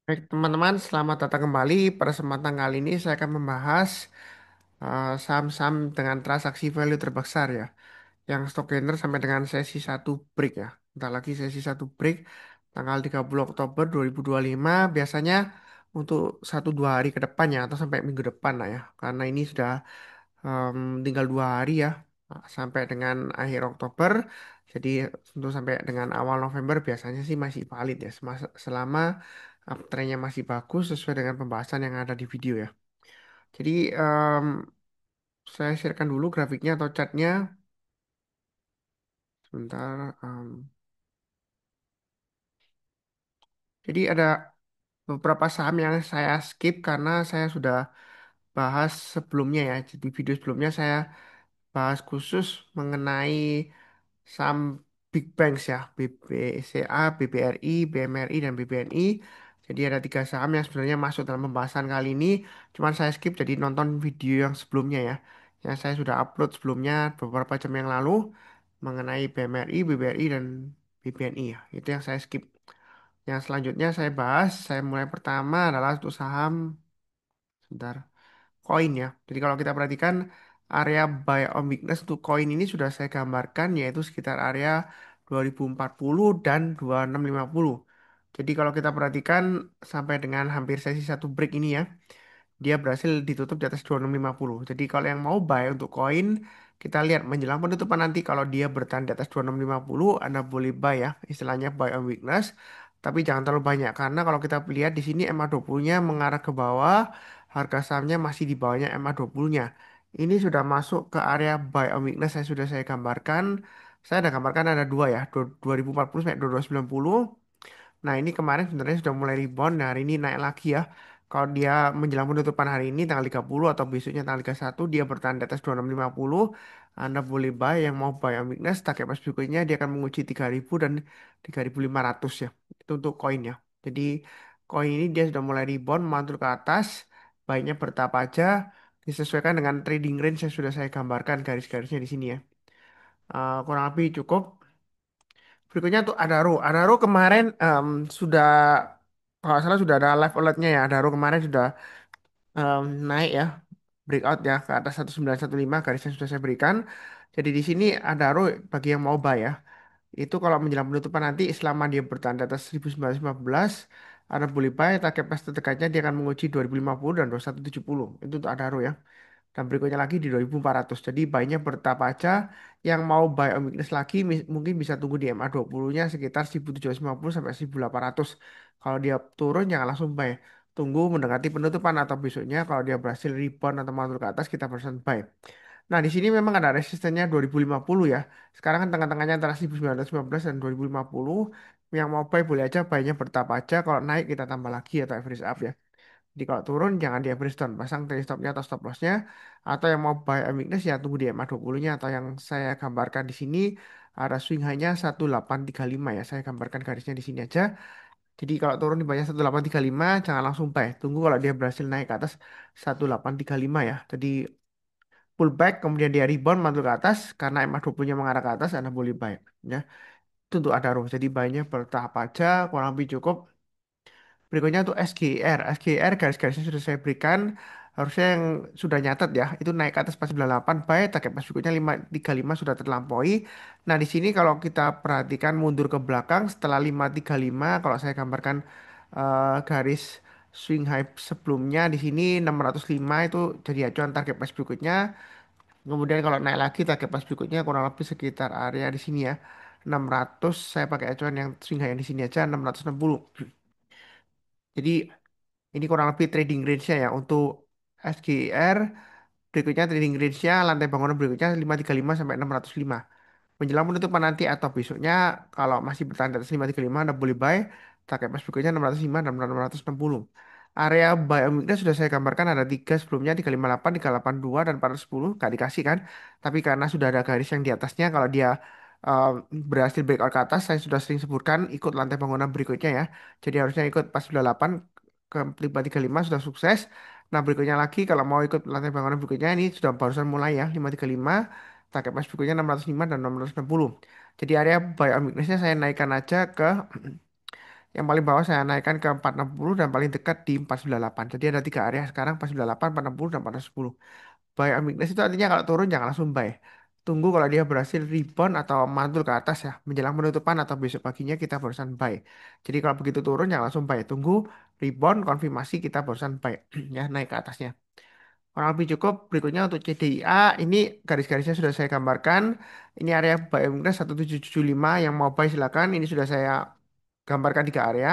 Baik, teman-teman, selamat datang kembali. Pada kesempatan kali ini saya akan membahas saham-saham dengan transaksi value terbesar ya, yang stock gainer sampai dengan sesi satu break ya. Bentar lagi sesi satu break tanggal 30 Oktober 2025 biasanya untuk satu dua hari ke depannya atau sampai minggu depan lah ya. Karena ini sudah tinggal 2 hari ya sampai dengan akhir Oktober. Jadi untuk sampai dengan awal November biasanya sih masih valid ya, selama uptrendnya masih bagus sesuai dengan pembahasan yang ada di video ya. Jadi saya sharekan dulu grafiknya atau chartnya sebentar. Jadi ada beberapa saham yang saya skip karena saya sudah bahas sebelumnya ya. Jadi video sebelumnya saya bahas khusus mengenai saham Big Banks ya, BBCA, BBRI, BMRI, dan BBNI. Jadi ada tiga saham yang sebenarnya masuk dalam pembahasan kali ini. Cuman saya skip jadi nonton video yang sebelumnya ya. Yang saya sudah upload sebelumnya beberapa jam yang lalu mengenai BMRI, BBRI, dan BBNI ya. Itu yang saya skip. Yang selanjutnya saya bahas, saya mulai pertama adalah untuk saham, sebentar, koin ya. Jadi kalau kita perhatikan area buy on weakness untuk koin ini sudah saya gambarkan yaitu sekitar area 2040 dan 2650. Jadi kalau kita perhatikan sampai dengan hampir sesi satu break ini ya, dia berhasil ditutup di atas 2650. Jadi kalau yang mau buy untuk koin, kita lihat menjelang penutupan nanti kalau dia bertahan di atas 2650, Anda boleh buy ya, istilahnya buy on weakness. Tapi jangan terlalu banyak karena kalau kita lihat di sini MA20-nya mengarah ke bawah, harga sahamnya masih di bawahnya MA20-nya. Ini sudah masuk ke area buy on weakness saya gambarkan. Saya sudah gambarkan ada dua ya, 2040 sampai 2290. Nah, ini kemarin sebenarnya sudah mulai rebound. Nah, hari ini naik lagi ya. Kalau dia menjelang penutupan hari ini tanggal 30 atau besoknya tanggal 31 dia bertahan di atas 2650. Anda boleh buy yang mau buy on weakness target price berikutnya dia akan menguji 3000 dan 3500 ya. Itu untuk koin ya. Jadi koin ini dia sudah mulai rebound mantul ke atas. Baiknya bertahap aja disesuaikan dengan trading range yang sudah saya gambarkan garis-garisnya di sini ya. Kurang lebih cukup. Berikutnya tuh Adaro. Adaro kemarin sudah kalau nggak salah sudah ada live alertnya ya. Adaro kemarin sudah naik ya, breakout ya ke atas 1915 garis yang sudah saya berikan. Jadi di sini Adaro bagi yang mau buy ya. Itu kalau menjelang penutupan nanti selama dia bertahan di atas 1915 Anda boleh buy target price terdekatnya dia akan menguji 2050 dan 2170. Itu untuk Adaro ya. Dan berikutnya lagi di 2400. Jadi buy-nya bertahap aja. Yang mau buy on weakness lagi mungkin bisa tunggu di MA20-nya sekitar 1750 sampai 1800. Kalau dia turun jangan langsung buy. Tunggu mendekati penutupan atau besoknya kalau dia berhasil rebound atau mantul ke atas kita persen buy. Nah, di sini memang ada resistennya 2050 ya. Sekarang kan tengah-tengahnya antara 1915 dan 2050. Yang mau buy boleh aja buy-nya bertahap aja. Kalau naik kita tambah lagi atau average up ya. Jadi kalau turun jangan di average down, pasang trailing stopnya atau stop lossnya. Atau yang mau buy on weakness ya tunggu di MA20-nya atau yang saya gambarkan di sini ada swing hanya 1835 ya. Saya gambarkan garisnya di sini aja. Jadi kalau turun di bawah 1835 jangan langsung buy. Tunggu kalau dia berhasil naik ke atas 1835 ya. Jadi pullback kemudian dia rebound mantul ke atas karena MA20-nya mengarah ke atas Anda boleh buy ya. Itu untuk Adaro. Jadi buy-nya bertahap aja kurang lebih cukup. Berikutnya untuk SGR. SGR garis-garisnya sudah saya berikan. Harusnya yang sudah nyatet ya. Itu naik ke atas pas 98. Baik, target pas berikutnya 535 sudah terlampaui. Nah, di sini kalau kita perhatikan mundur ke belakang setelah 535. Kalau saya gambarkan garis swing high sebelumnya di sini 605 itu jadi acuan target pas berikutnya. Kemudian kalau naik lagi target pas berikutnya kurang lebih sekitar area di sini ya. 600 saya pakai acuan yang swing high yang di sini aja 660. Jadi ini kurang lebih trading range-nya ya untuk SGR. Berikutnya trading range-nya lantai bangunan berikutnya 535 sampai 605. Menjelang penutupan nanti atau besoknya kalau masih bertahan di atas 535 Anda boleh buy. Target price berikutnya 605 dan 660. Area buy on weakness sudah saya gambarkan ada tiga sebelumnya 358, 382 dan 410 gak dikasih kan. Tapi karena sudah ada garis yang di atasnya kalau dia uh, berhasil breakout ke atas saya sudah sering sebutkan ikut lantai bangunan berikutnya ya. Jadi harusnya ikut pas 98 ke 535 sudah sukses. Nah berikutnya lagi kalau mau ikut lantai bangunan berikutnya ini sudah barusan mulai ya 535 target price berikutnya 605 dan 660. Jadi area buy on weakness-nya saya naikkan aja ke Yang paling bawah saya naikkan ke 460 dan paling dekat di 498. Jadi ada tiga area sekarang 498, 460, dan 410. Buy on weakness itu artinya kalau turun jangan langsung buy. Tunggu kalau dia berhasil rebound atau mantul ke atas ya. Menjelang penutupan atau besok paginya kita barusan buy. Jadi kalau begitu turun jangan langsung buy. Tunggu rebound konfirmasi kita barusan buy. Ya naik ke atasnya. Kurang lebih cukup. Berikutnya untuk CDIA, ini garis-garisnya sudah saya gambarkan. Ini area buy on weakness 1775 yang mau buy silakan. Ini sudah saya gambarkan tiga area.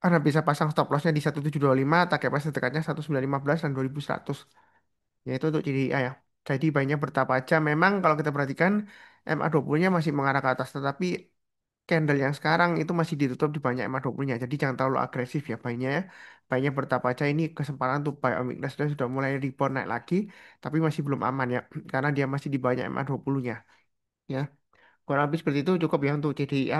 Anda bisa pasang stop lossnya di 1725, target price dekatnya 1915 dan 2100. Yaitu untuk CDIA ya. Jadi banyak bertahap aja. Memang kalau kita perhatikan MA20-nya masih mengarah ke atas. Tetapi candle yang sekarang itu masih ditutup di banyak MA20-nya. Jadi jangan terlalu agresif ya buynya ya. Buynya bertahap aja. Ini kesempatan untuk buy on weakness dan sudah mulai rebound naik lagi. Tapi masih belum aman ya. Karena dia masih di banyak MA20-nya. Ya. Kurang lebih seperti itu cukup ya untuk CDIA.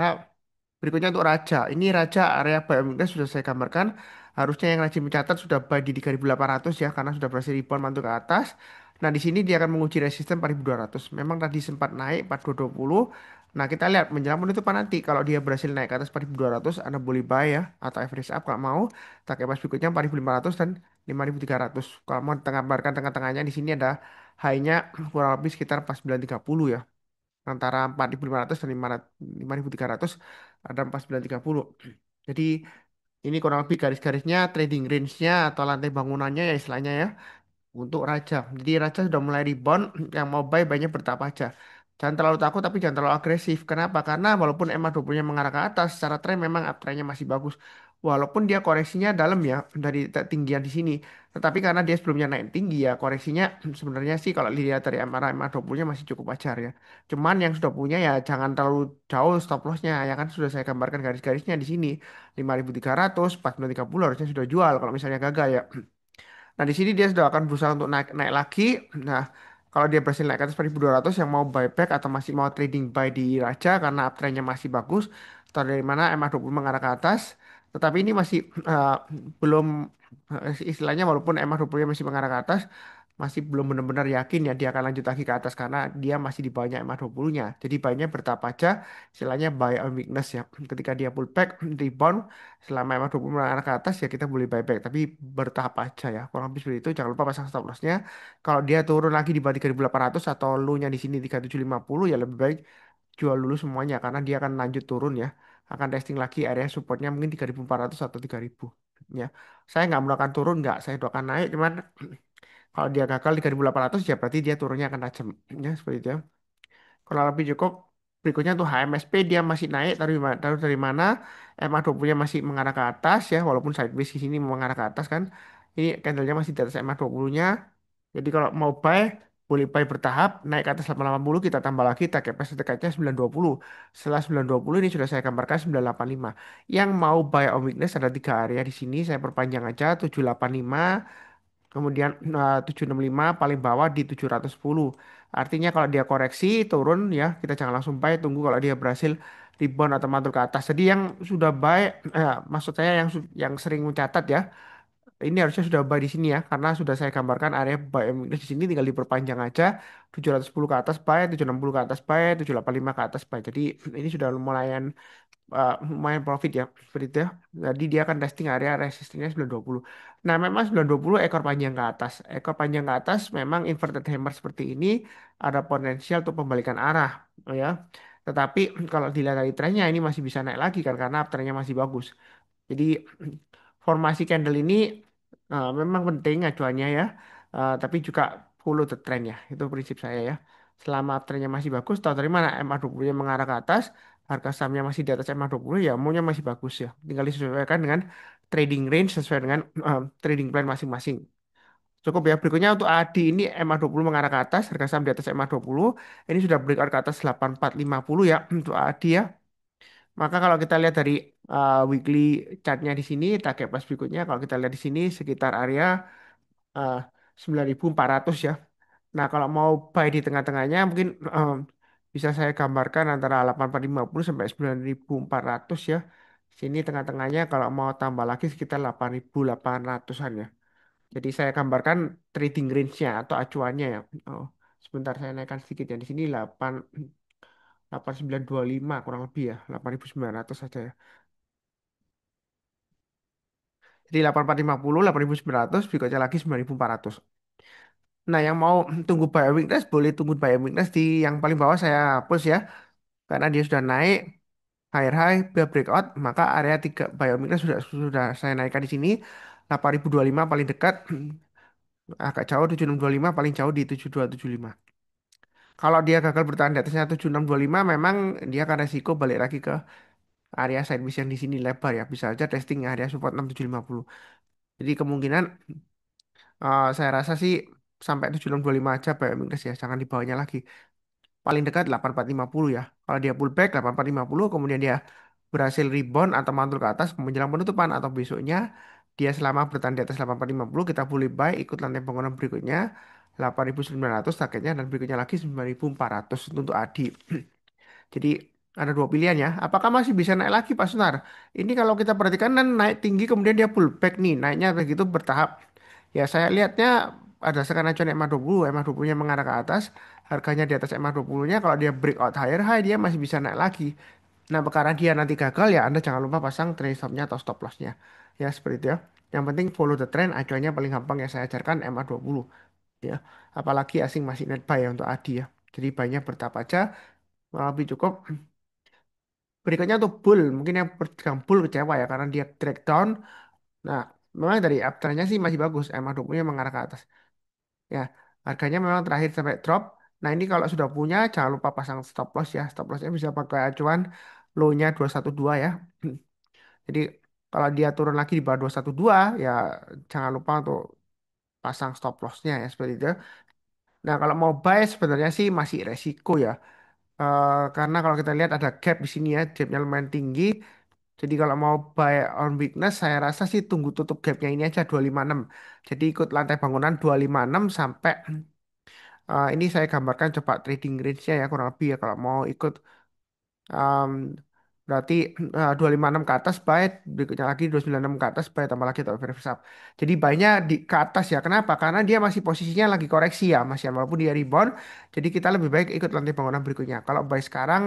Berikutnya untuk Raja. Ini Raja area buy and weakness sudah saya gambarkan. Harusnya yang rajin mencatat sudah buy di 3.800 ya karena sudah berhasil rebound mantul ke atas. Nah, di sini dia akan menguji resisten 4.200. Memang tadi sempat naik 4.220. Nah, kita lihat menjelang penutupan nanti kalau dia berhasil naik ke atas 4.200, Anda boleh buy ya atau average up kalau mau. Target pas berikutnya 4.500 dan 5.300. Kalau mau gambarkan tengah-tengahnya di sini ada high-nya kurang lebih sekitar 4930 ya antara 4.500 dan 5.300 ada 4930. Jadi ini kurang lebih garis-garisnya trading range-nya atau lantai bangunannya ya istilahnya ya untuk Raja. Jadi Raja sudah mulai rebound, yang mau buy banyak bertahap aja. Jangan terlalu takut tapi jangan terlalu agresif. Kenapa? Karena walaupun MA20-nya mengarah ke atas, secara tren memang uptrend-nya masih bagus. Walaupun dia koreksinya dalam ya dari tinggian di sini. Tetapi karena dia sebelumnya naik tinggi ya koreksinya sebenarnya sih kalau dilihat dari MRA MA20-nya masih cukup wajar ya. Cuman yang sudah punya ya jangan terlalu jauh stop loss-nya ya kan sudah saya gambarkan garis-garisnya di sini 5.300, 4.30 harusnya sudah jual kalau misalnya gagal ya. Nah, di sini dia sudah akan berusaha untuk naik naik lagi. Nah, kalau dia berhasil naik ke atas 1.200 yang mau buyback atau masih mau trading buy di Raja karena uptrendnya masih bagus, atau dari mana MA20 mengarah ke atas. Tetapi ini masih belum istilahnya walaupun MA20 masih mengarah ke atas, masih belum benar-benar yakin ya dia akan lanjut lagi ke atas karena dia masih di bawahnya MA20-nya. Jadi buy-nya bertahap aja, istilahnya buy on weakness ya. Ketika dia pullback, rebound, selama MA20 mengarah ke atas ya kita boleh buyback. Tapi bertahap aja ya. Kurang lebih seperti itu. Jangan lupa pasang stop loss-nya. Kalau dia turun lagi di bawah 3.800 atau low-nya di sini 3.750 ya lebih baik jual dulu semuanya karena dia akan lanjut turun ya. Akan testing lagi area supportnya mungkin 3.400 atau 3.000 ya. Saya nggak melakukan turun nggak, saya doakan naik cuman kalau dia gagal 3.800 ya berarti dia turunnya akan tajam. Ya, seperti itu ya. Kalau lebih cukup. Berikutnya untuk HMSP dia masih naik taruh dari mana? MA20-nya masih mengarah ke atas ya, walaupun sideways di sini mengarah ke atas kan. Ini candlenya masih di atas MA20-nya. Jadi kalau mau buy boleh buy bertahap naik ke atas 880 kita tambah lagi target price dekatnya 920. Setelah 920 ini sudah saya gambarkan 985. Yang mau buy on weakness ada tiga area di sini saya perpanjang aja 785. Kemudian 765 paling bawah di 710. Artinya kalau dia koreksi turun ya kita jangan langsung buy, tunggu kalau dia berhasil rebound atau mantul ke atas. Jadi yang sudah buy maksud saya yang yang sering mencatat ya, ini harusnya sudah buy di sini ya karena sudah saya gambarkan area buy and weakness di sini tinggal diperpanjang aja 710 ke atas buy, 760 ke atas buy, 785 ke atas buy. Jadi ini sudah lumayan lumayan profit ya seperti itu ya. Jadi dia akan testing area resistennya 920. Nah, memang 920 ekor panjang ke atas. Ekor panjang ke atas memang inverted hammer seperti ini ada potensial untuk pembalikan arah ya. Tetapi kalau dilihat dari trennya ini masih bisa naik lagi kan karena trennya masih bagus. Jadi formasi candle ini memang penting acuannya ya. Tapi juga follow the trend ya. Itu prinsip saya ya. Selama trennya masih bagus, tahu dari mana MA20 yang mengarah ke atas, harga sahamnya masih di atas MA20 ya maunya masih bagus ya. Tinggal disesuaikan dengan trading range sesuai dengan trading plan masing-masing. Cukup ya. Berikutnya untuk ADI ini MA20 mengarah ke atas, harga saham di atas MA20. Ini sudah breakout ke atas 8450 ya untuk ADI ya. Maka kalau kita lihat dari weekly chartnya di sini, target plus berikutnya kalau kita lihat di sini sekitar area uh, 9.400 ya. Nah, kalau mau buy di tengah-tengahnya mungkin bisa saya gambarkan antara 8.450 sampai 9.400 ya. Sini tengah-tengahnya kalau mau tambah lagi sekitar 8.800-an ya. Jadi saya gambarkan trading range-nya atau acuannya ya. Oh, sebentar saya naikkan sedikit ya. Di sini 8 8925 kurang lebih ya, 8900 saja ya. Jadi 8450, 8900, berikutnya lagi 9400. Nah, yang mau tunggu buy weakness boleh tunggu buy weakness di yang paling bawah saya hapus ya, karena dia sudah naik higher high, dia breakout, maka area 3 buy weakness sudah saya naikkan di sini. 8025 paling dekat, agak jauh 7625, paling jauh di 7275. Kalau dia gagal bertahan di atasnya 7625, memang dia akan resiko balik lagi ke area sideways yang di sini lebar ya. Bisa aja testing area support 6750. Jadi kemungkinan saya rasa sih sampai 7625 aja Pak Minus ya, jangan di bawahnya lagi. Paling dekat 8450 ya. Kalau dia pullback 8450, kemudian dia berhasil rebound atau mantul ke atas menjelang penutupan atau besoknya dia selama bertahan di atas 8450, kita boleh buy ikut lantai bangunan berikutnya 8900 targetnya, dan berikutnya lagi 9400 untuk Adi. Jadi ada dua pilihan ya. Apakah masih bisa naik lagi Pak Sunar? Ini kalau kita perhatikan kan naik tinggi kemudian dia pullback nih. Naiknya kayak gitu bertahap. Ya saya lihatnya ada sekarang acuan EMA 20, EMA 20-nya mengarah ke atas. Harganya di atas EMA 20-nya. Kalau dia breakout higher high dia masih bisa naik lagi. Nah karena dia nanti gagal ya Anda jangan lupa pasang trade stop-nya atau stop loss-nya. Ya seperti itu ya. Yang penting follow the trend. Acuannya paling gampang yang saya ajarkan EMA 20 ya. Apalagi asing masih net buy ya untuk ADI ya. Jadi banyak bertahap aja. Lebih cukup. Berikutnya untuk bull, mungkin yang pegang bull kecewa ya karena dia track down. Nah, memang dari uptrendnya sih masih bagus, MA 20-nya mengarah ke atas. Ya, harganya memang terakhir sampai drop. Nah, ini kalau sudah punya jangan lupa pasang stop loss ya. Stop lossnya bisa pakai acuan low-nya 212 ya. Jadi kalau dia turun lagi di bawah 212 ya jangan lupa untuk pasang stop lossnya ya seperti itu. Nah, kalau mau buy sebenarnya sih masih resiko ya. Karena kalau kita lihat ada gap di sini ya, gapnya lumayan tinggi. Jadi kalau mau buy on weakness, saya rasa sih tunggu tutup gapnya ini aja 256. Jadi ikut lantai bangunan 256 sampai ini saya gambarkan coba trading range-nya ya kurang lebih ya kalau mau ikut um, berarti 256 ke atas buy, berikutnya lagi 296 ke atas buy, tambah lagi atau reverse up. Jadi buy-nya di ke atas ya. Kenapa? Karena dia masih posisinya lagi koreksi ya, Mas Yan. Walaupun dia rebound, jadi kita lebih baik ikut lantai bangunan berikutnya. Kalau buy sekarang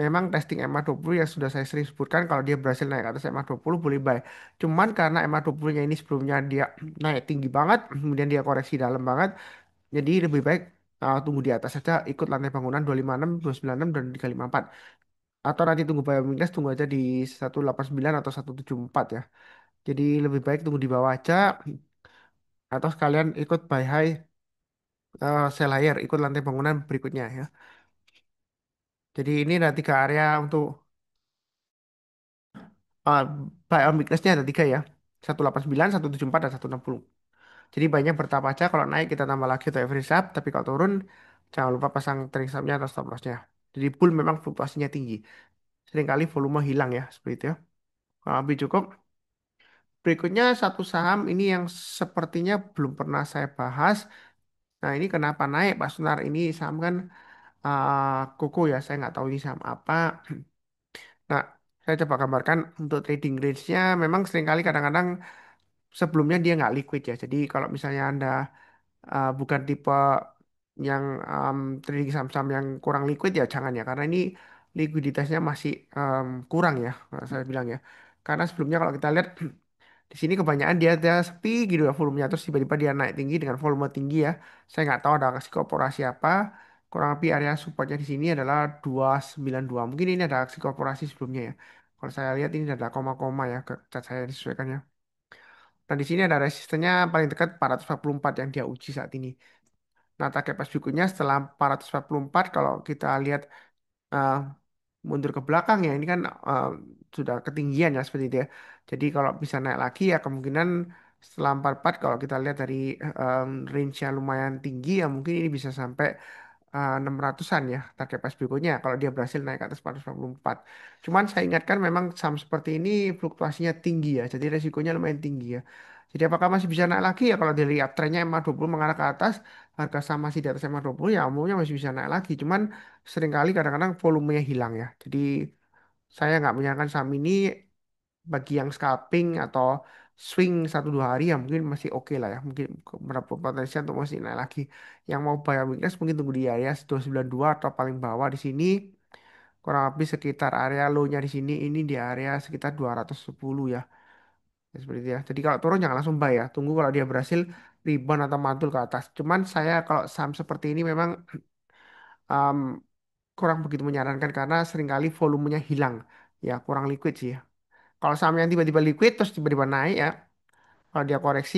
memang testing EMA 20 yang sudah saya sering sebutkan, kalau dia berhasil naik ke atas EMA 20 boleh buy. Cuman karena EMA 20-nya ini sebelumnya dia naik tinggi banget, kemudian dia koreksi dalam banget, jadi lebih baik tunggu di atas saja, ikut lantai bangunan 256, 296 dan 354. Atau nanti tunggu Biomigas, tunggu aja di 189 atau 174 ya. Jadi lebih baik tunggu di bawah aja atau sekalian ikut buy high sell higher, ikut lantai bangunan berikutnya ya. Jadi ini ada tiga area untuk uh, buy on weakness-nya ada tiga ya. 189, 174 dan 160. Jadi banyak bertahap aja, kalau naik kita tambah lagi untuk average up, tapi kalau turun jangan lupa pasang trailing stop-nya atau stop loss-nya. Jadi bull memang fluktuasinya tinggi. Seringkali volume hilang ya, seperti itu ya. Lebih cukup. Berikutnya satu saham ini yang sepertinya belum pernah saya bahas. Nah ini kenapa naik Pak Sunar? Ini saham kan Koko ya, saya nggak tahu ini saham apa. Nah saya coba gambarkan untuk trading range-nya. Memang seringkali kadang-kadang sebelumnya dia nggak liquid ya. Jadi kalau misalnya Anda bukan tipe yang trading saham-saham yang kurang liquid ya jangan ya. Karena ini likuiditasnya masih kurang ya, saya bilang ya. Karena sebelumnya kalau kita lihat di sini kebanyakan dia sepi gitu ya volumenya, terus tiba-tiba dia naik tinggi dengan volume tinggi ya. Saya nggak tahu ada aksi korporasi apa. Kurang lebih area supportnya di sini adalah 292. Mungkin ini ada aksi korporasi sebelumnya ya. Kalau saya lihat ini ada koma-koma ya, cat saya disesuaikan ya. Nah di sini ada resistennya paling dekat 444 yang dia uji saat ini. Nah target pas berikutnya setelah 444 kalau kita lihat eh, mundur ke belakang ya ini kan sudah ketinggian ya seperti itu ya. Jadi kalau bisa naik lagi ya kemungkinan setelah 44 kalau kita lihat dari range yang lumayan tinggi ya mungkin ini bisa sampai 600-an ya target pas berikutnya kalau dia berhasil naik ke atas 444. Cuman saya ingatkan memang saham seperti ini fluktuasinya tinggi ya. Jadi resikonya lumayan tinggi ya. Jadi apakah masih bisa naik lagi ya kalau dari uptrendnya MA 20 mengarah ke atas, harga saham masih di atas MA 20 ya umumnya masih bisa naik lagi. Cuman seringkali kadang-kadang volumenya hilang ya. Jadi saya nggak menyarankan saham ini bagi yang scalping atau swing 1 2 hari ya mungkin masih oke lah ya. Mungkin berapa potensi untuk masih naik lagi. Yang mau buy weakness mungkin tunggu di area 292 atau paling bawah di sini kurang lebih sekitar area low-nya di sini ini di area sekitar 210 ya. Ya, seperti itu ya. Jadi kalau turun jangan langsung buy ya. Tunggu kalau dia berhasil rebound atau mantul ke atas. Cuman saya kalau saham seperti ini memang um, kurang begitu menyarankan karena seringkali volumenya hilang. Ya, kurang liquid sih ya. Kalau saham yang tiba-tiba liquid terus tiba-tiba naik ya, kalau dia koreksi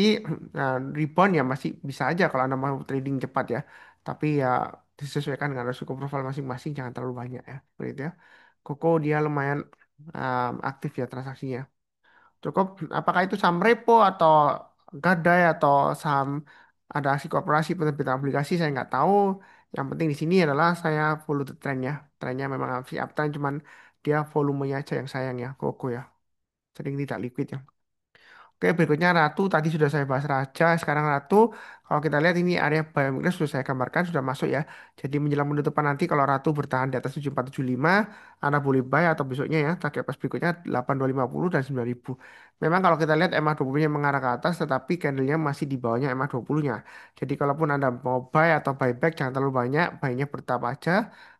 nah, rebound ya masih bisa aja kalau Anda mau trading cepat ya. Tapi ya disesuaikan dengan risiko profil masing-masing, jangan terlalu banyak ya. Seperti itu ya. Koko dia lumayan aktif ya transaksinya. Cukup, apakah itu saham repo atau gadai atau saham ada aksi korporasi penerbitan obligasi saya nggak tahu. Yang penting di sini adalah saya follow the trend ya. Trennya memang aksi uptrend, cuman dia volumenya aja yang sayang ya, Koko ya. Sering tidak liquid ya. Oke, berikutnya Ratu. Tadi sudah saya bahas Raja, sekarang Ratu. Kalau kita lihat ini area buy and weakness sudah saya gambarkan, sudah masuk ya. Jadi menjelang penutupan nanti kalau Ratu bertahan di atas 7475, Anda boleh buy atau besoknya ya. Target pas berikutnya 8250 dan 9000. Memang kalau kita lihat MA20-nya mengarah ke atas, tetapi candlenya masih di bawahnya MA20-nya. Jadi kalaupun Anda mau buy atau buyback, jangan terlalu banyak. Buy-nya bertahap aja,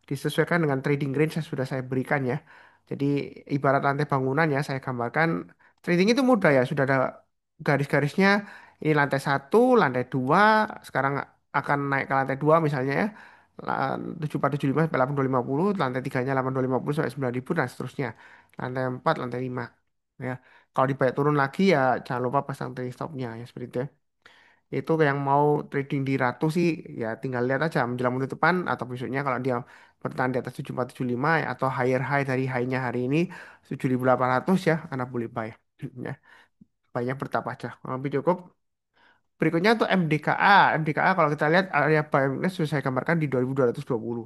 disesuaikan dengan trading range yang sudah saya berikan ya. Jadi ibarat lantai bangunan ya, saya gambarkan trading itu mudah ya, sudah ada garis-garisnya. Ini lantai satu, lantai dua, sekarang akan naik ke lantai dua misalnya ya. 7475 sampai 8250, lantai tiganya 8250 sampai 9000 dan seterusnya. Lantai 4, lantai 5. Ya. Kalau dibalik turun lagi ya jangan lupa pasang trading stopnya ya seperti itu ya. Itu yang mau trading di Ratu sih ya tinggal lihat aja menjelang penutupan atau besoknya kalau dia bertahan di atas 7475 ya, atau higher high dari high-nya hari ini 7800 ya Anda boleh buy ya. Banyak bertahap aja. Lebih cukup. Berikutnya untuk MDKA. MDKA kalau kita lihat area buy weakness sudah saya gambarkan di 2220.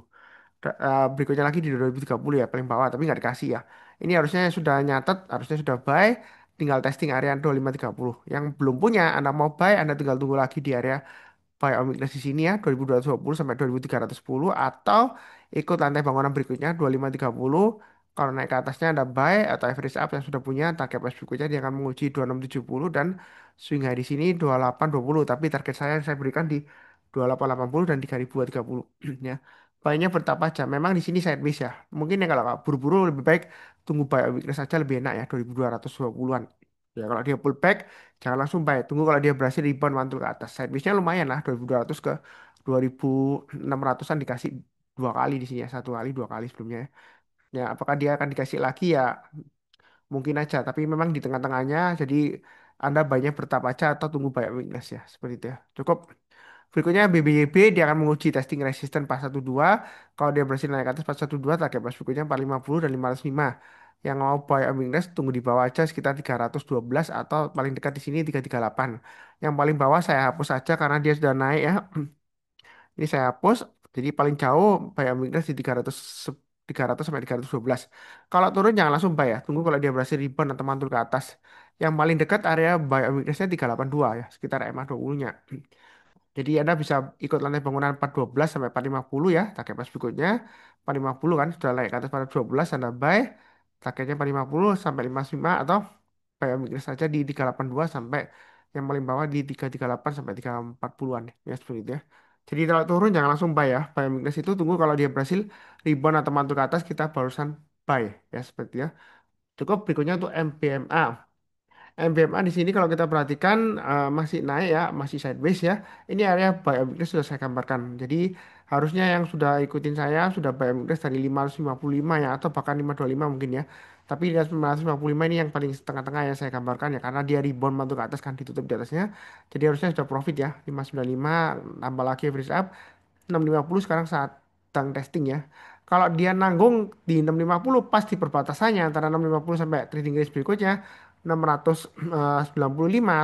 Berikutnya lagi di 2030 ya paling bawah tapi nggak dikasih ya. Ini harusnya sudah nyatet, harusnya sudah buy, tinggal testing area 2530. Yang belum punya, Anda mau buy, Anda tinggal tunggu lagi di area buy on weakness di sini ya 2220 sampai 2310 atau ikut lantai bangunan berikutnya 2530. Kalau naik ke atasnya ada buy atau average up yang sudah punya target price berikutnya dia akan menguji 2670 dan swing high di sini 2820, tapi target saya berikan di 2880 dan 3030 ya. Buy-nya bertahap aja. Memang di sini sideways ya. Mungkin ya kalau buru-buru lebih baik tunggu buy on weakness saja lebih enak ya 2220-an. Ya kalau dia pullback jangan langsung buy. Tunggu kalau dia berhasil rebound mantul ke atas. Sideways-nya lumayan lah 2200 ke 2600-an dikasih dua kali di sini ya. Satu kali, dua kali sebelumnya ya. Ya, apakah dia akan dikasih lagi ya mungkin aja. Tapi memang di tengah-tengahnya jadi Anda banyak bertahap aja atau tunggu banyak weakness ya. Seperti itu ya. Cukup. Berikutnya BBYB dia akan menguji testing resisten pas 12. Kalau dia berhasil naik ke atas pas 12, target pas berikutnya 450 dan 505. Yang mau buy on weakness tunggu di bawah aja sekitar 312 atau paling dekat di sini 338. Yang paling bawah saya hapus saja karena dia sudah naik ya. Ini saya hapus. Jadi paling jauh buy on weakness di 300 sampai 312. Kalau turun jangan langsung buy ya. Tunggu kalau dia berhasil rebound atau mantul ke atas. Yang paling dekat area buy on weakness-nya 382 ya, sekitar EMA 20-nya. Jadi Anda bisa ikut lantai bangunan 412 sampai 450 ya, target pas berikutnya 450 kan sudah naik ke atas 412 Anda buy, targetnya 450 sampai 55 atau buy on weakness saja di 382 sampai yang paling bawah di 338 sampai 340-an ya seperti itu ya. Jadi kalau turun jangan langsung buy ya. Buy on weakness itu tunggu kalau dia berhasil rebound atau mantul ke atas kita barusan buy ya seperti ya. Cukup berikutnya untuk MPMA. MBMA di sini kalau kita perhatikan masih naik ya, masih sideways ya. Ini area buy and weakness sudah saya gambarkan. Jadi harusnya yang sudah ikutin saya sudah buy and weakness dari 555 ya atau bahkan 525 mungkin ya. Tapi di atas 555 ini yang paling tengah-tengah yang saya gambarkan ya karena dia rebound masuk ke atas kan ditutup di atasnya. Jadi harusnya sudah profit ya 595 tambah lagi average up 650 sekarang saat sedang testing ya. Kalau dia nanggung di 650 pas di perbatasannya antara 650 sampai trading range berikutnya 695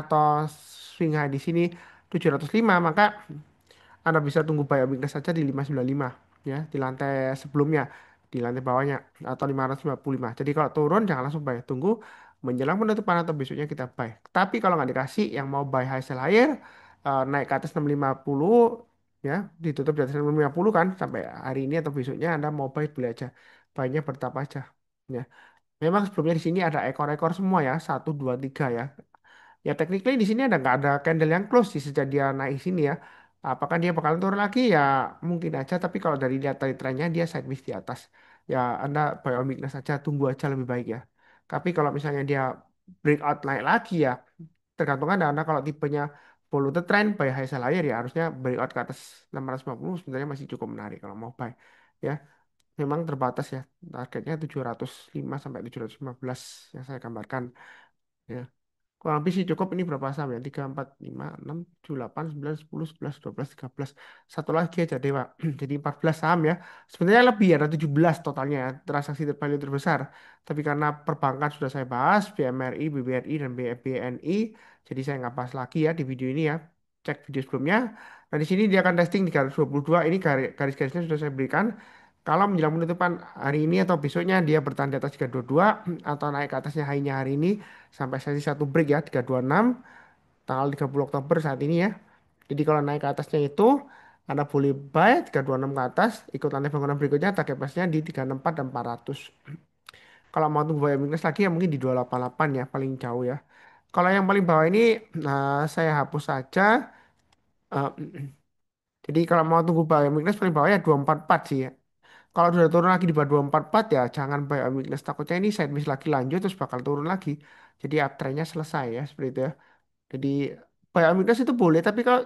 atau swing high di sini 705 maka anda bisa tunggu buy weakness saja di 595 ya di lantai sebelumnya di lantai bawahnya atau 555. Jadi kalau turun jangan langsung buy, tunggu menjelang penutupan atau besoknya kita buy. Tapi kalau nggak dikasih yang mau buy high sell higher naik ke atas 650 ya ditutup di atas 650 kan sampai hari ini atau besoknya Anda mau buy beli aja. Buy-nya bertahap aja. Ya. Memang sebelumnya di sini ada ekor-ekor semua ya, satu, dua, tiga ya. Ya technically di sini ada nggak ada candle yang close sih sejak dia naik sini ya. Apakah dia bakal turun lagi ya mungkin aja. Tapi kalau dari lihat dari trennya dia sideways di atas. ya Anda buy on weakness saja, tunggu aja lebih baik ya. Tapi kalau misalnya dia breakout naik lagi ya, tergantung Anda kalau tipenya follow the trend buy high sell higher ya harusnya breakout ke atas 650 sebenarnya masih cukup menarik kalau mau buy. Ya, memang terbatas ya. Targetnya 705 sampai 715 yang saya gambarkan. Ya. Kurang lebih sih cukup ini berapa saham ya? 3, 4, 5, 6, 7, 8, 9, 10, 11, 12, 13. Satu lagi aja Dewa. Jadi 14 saham ya. Sebenarnya lebih ya, ada 17 totalnya ya, transaksi value terbesar. Tapi karena perbankan sudah saya bahas, BMRI, BBRI, dan BNI. Jadi saya nggak bahas lagi ya di video ini ya. Cek video sebelumnya. Nah di sini dia akan testing 322. Ini garis-garisnya sudah saya berikan. Kalau menjelang penutupan hari ini atau besoknya dia bertahan di atas 322 atau naik ke atasnya high-nya hari ini sampai sesi satu break ya 326 tanggal 30 Oktober saat ini ya. Jadi kalau naik ke atasnya itu Anda boleh buy 326 ke atas, ikut lantai bangunan berikutnya target price-nya di 364 dan 400. Kalau mau tunggu buy weakness lagi ya mungkin di 288 ya paling jauh ya. Kalau yang paling bawah ini saya hapus saja. Eh, jadi kalau mau tunggu buy weakness paling bawah ya 244 sih ya. Kalau sudah turun lagi di bawah 244 ya jangan buy on weakness. Takutnya ini sideways lagi lanjut terus bakal turun lagi. Jadi uptrendnya selesai ya seperti itu ya. Jadi buy on weakness itu boleh tapi kalau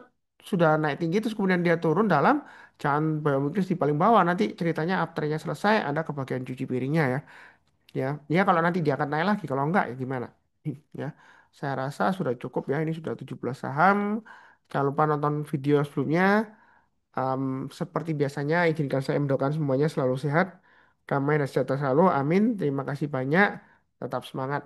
sudah naik tinggi terus kemudian dia turun dalam jangan buy on weakness di paling bawah. Nanti ceritanya uptrendnya selesai Anda kebagian cuci piringnya ya. Ya kalau nanti dia akan naik lagi kalau enggak ya gimana? Ya. Saya rasa sudah cukup ya. Ini sudah 17 saham. Jangan lupa nonton video sebelumnya. Em, Seperti biasanya, izinkan saya mendoakan semuanya selalu sehat, damai dan sejahtera selalu. Amin. Terima kasih banyak. Tetap semangat.